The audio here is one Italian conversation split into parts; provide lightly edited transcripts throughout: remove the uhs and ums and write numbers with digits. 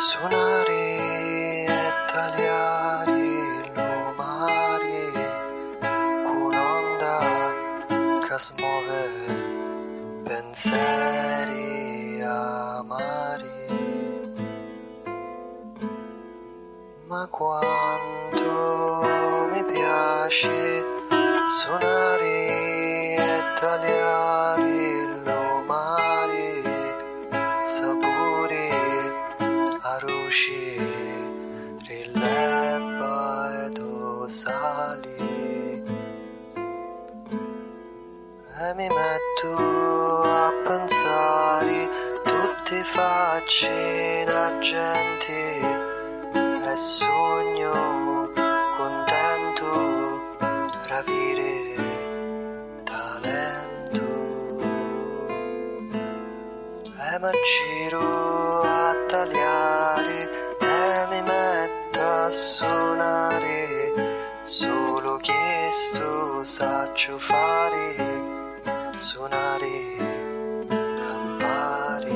Suonare e tagliare l'umare, un'onda che smuove pensieri amari. Ma quanto mi piace suonare e tagliare l'umare, sapore a ruci, rileva ed osali. E mi metto a pensare tutte facce da gente e sogno contento ravire talento. E mi giro a tagliare e mi metto a suonare, solo questo saggio fare, suonare, cantare.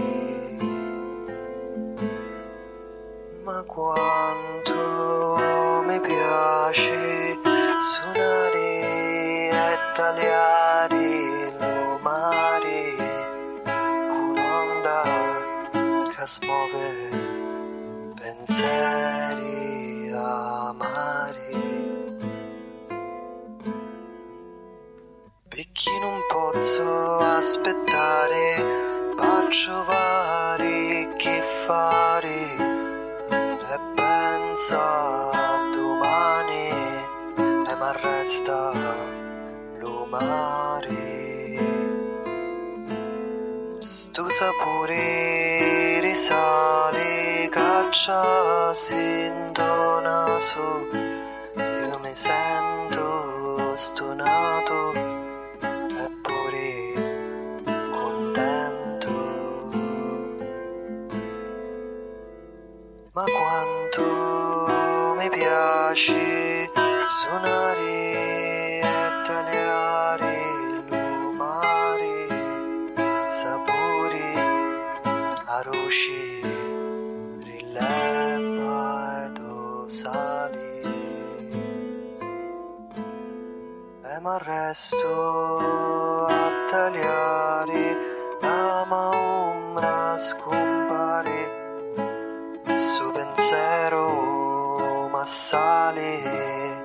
Ma quanto mi piace suonare e tagliare l'umare, un'onda che smuove pensieri amari. Perché non posso aspettare per trovare che fare e penso a domani e m'arresta lo mare. Sto sapore risale caccia sento naso, io mi sento stonato eppure contento. Ma quanto mi piace suonare e tagliare l'umare, sapori a ruci, rileva ed osali. E m'arresto a tagliare la ombra scompare, su pensiero m'assale.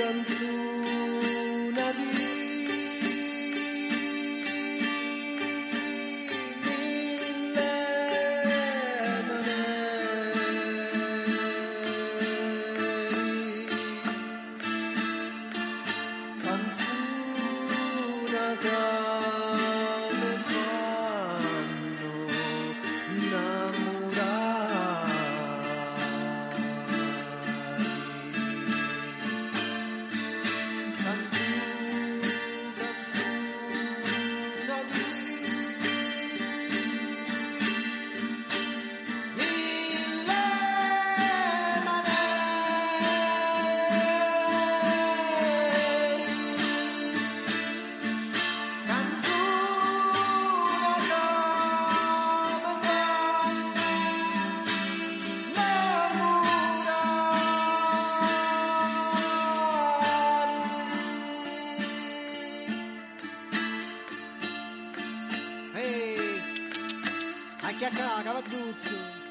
canzone di mille maneri, canzone che mi fanno Ehi, a chiacchierare, Cavarduzzo.